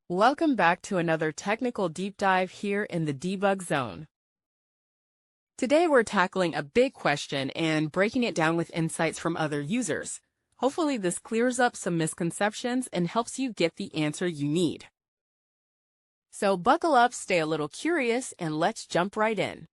Welcome back to another technical deep dive here in the debug zone. Today we're tackling a big question and breaking it down with insights from other users. Hopefully this clears up some misconceptions and helps you get the answer you need. So buckle up, stay a little curious, and let's jump right in.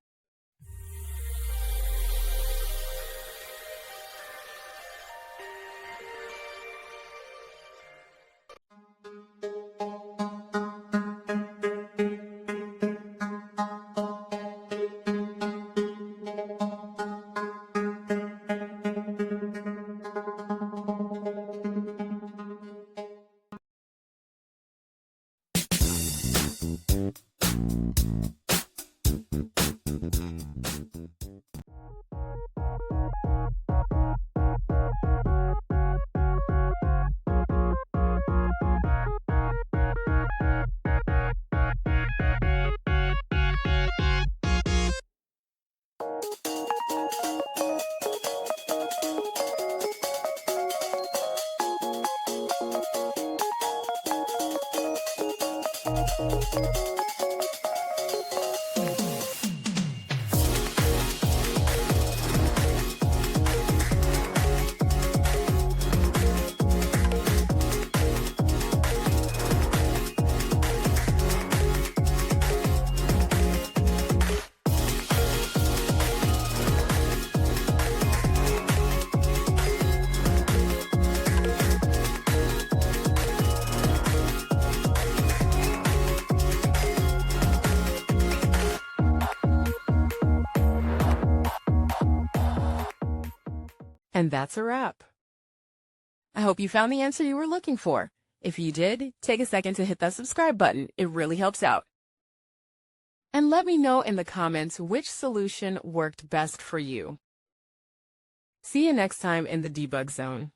And that's a wrap. I hope you found the answer you were looking for. If you did, take a second to hit that subscribe button. It really helps out. And let me know in the comments which solution worked best for you. See you next time in the debug zone.